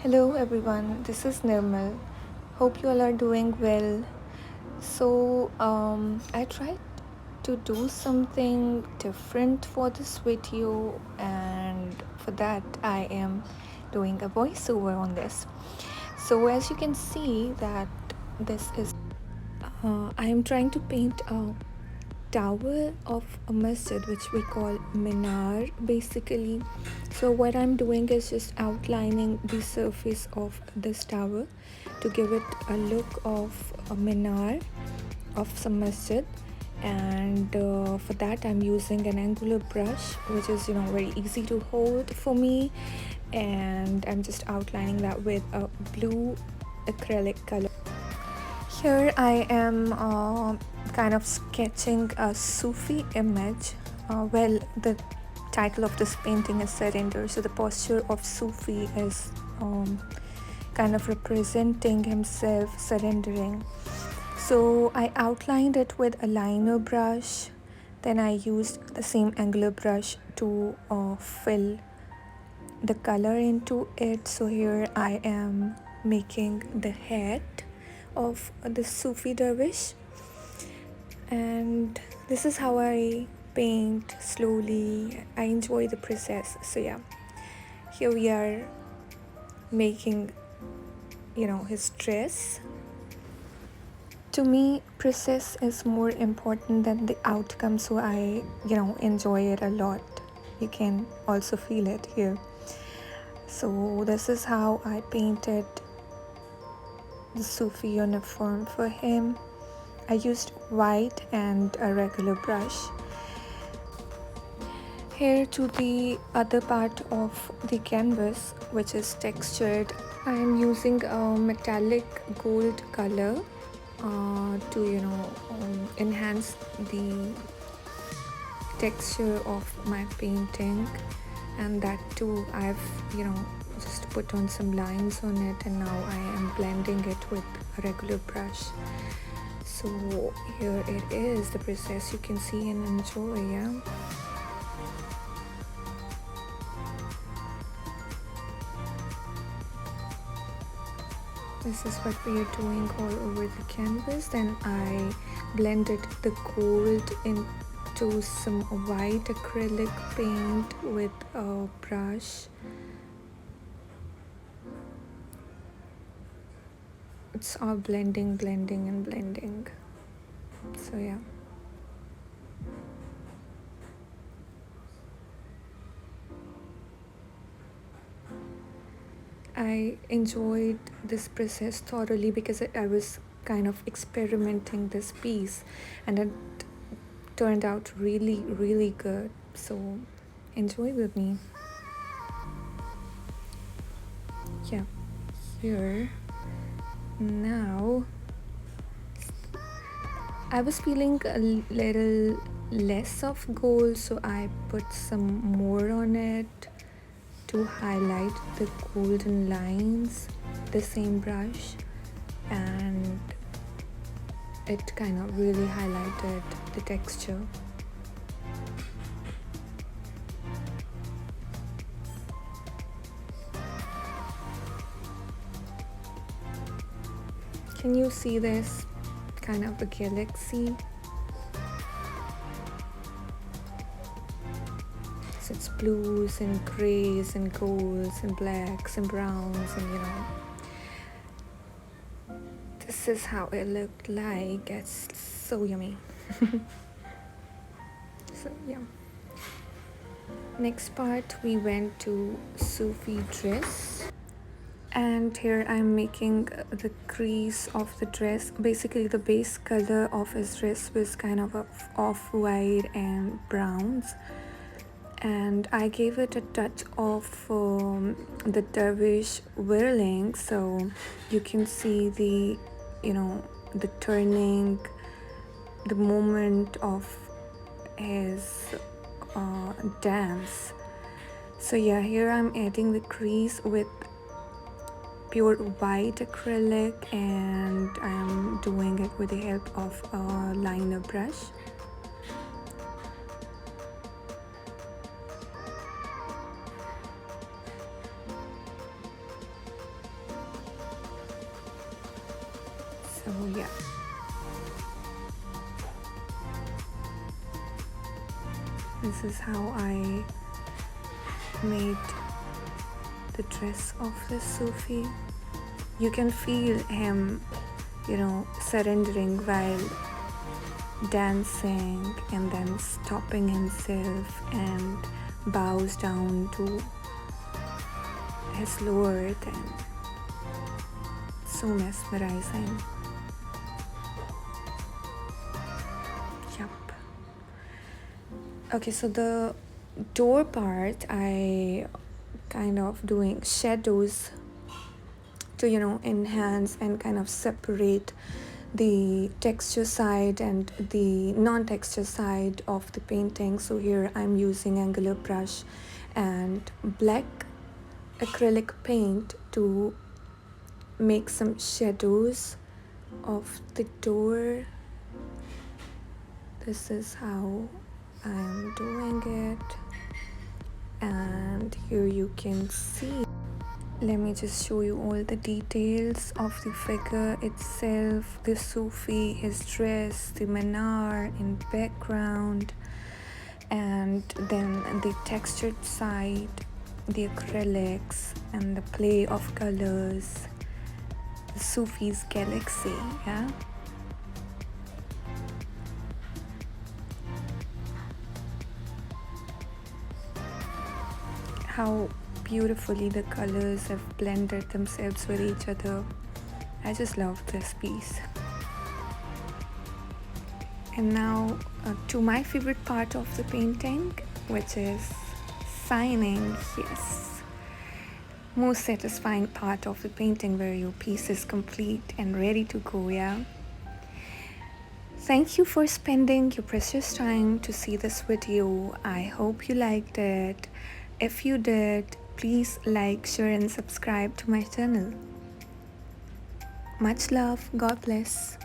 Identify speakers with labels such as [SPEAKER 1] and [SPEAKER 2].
[SPEAKER 1] Hello everyone, this is Nirmal. Hope you all are doing well. I tried to do something different for this video, and for that, I am doing a voiceover on this. So, as you can see, that this is I am trying to paint a tower of a masjid which we call minar basically. So what I'm doing is just outlining the surface of this tower to give it a look of a minar of some masjid, and for that I'm using an angular brush which is very easy to hold for me, and I'm just outlining that with a blue acrylic color. Here I am kind of sketching a Sufi image. The title of this painting is Surrender, so the posture of Sufi is kind of representing himself surrendering. So I outlined it with a liner brush, then I used the same angular brush to fill the color into it. So here I am making the head of the Sufi Dervish, and this is how I paint slowly. I enjoy the process. So yeah, here we are making his dress. To me, process is more important than the outcome, so I enjoy it a lot. You can also feel it here. So this is how I painted the Sufi uniform for him. I used white and a regular brush. Here to the other part of the canvas, which is textured, I am using a metallic gold color to enhance the texture of my painting, and that too I've just put on some lines on it, and now I am blending it with a regular brush. So here it is, the process you can see and enjoy. Yeah, this is what we are doing all over the canvas. Then I blended the gold into some white acrylic paint with a brush. It's all blending and blending. So yeah, I enjoyed this process thoroughly because I was kind of experimenting this piece, and it turned out really good. So enjoy with me. Yeah, here now I was feeling a little less of gold, so I put some more on it to highlight the golden lines, the same brush, and it kind of really highlighted the texture. Can you see this kind of a galaxy? So it's blues and grays and golds and blacks and browns, and this is how it looked like. It's so yummy. So yeah, next part we went to Sufi dress, and here I'm making the crease of the dress. Basically the base color of his dress was kind of off-white and browns, and I gave it a touch of the dervish whirling, so you can see the the turning, the movement of his dance. So yeah, here I'm adding the crease with pure white acrylic, and I'm doing it with the help of a liner brush. So yeah, this is how I made the dress of the Sufi. You can feel him, surrendering while dancing, and then stopping himself and bows down to his Lord, and so mesmerizing. Yup. Okay, so the door part, I kind of doing shadows to enhance and kind of separate the texture side and the non-texture side of the painting. So here I'm using angular brush and black acrylic paint to make some shadows of the door. This is how I'm doing it, and here you can see. Let me just show you all the details of the figure itself, the Sufi, his dress, the minar in background, and then the textured side, the acrylics, and the play of colors, the Sufi's galaxy, yeah? How beautifully the colors have blended themselves with each other. I just love this piece. And now to my favorite part of the painting, which is signing. Yes, most satisfying part of the painting, where your piece is complete and ready to go. Yeah, thank you for spending your precious time to see this video. I hope you liked it. If you did, please like, share and subscribe to my channel. Much love. God bless.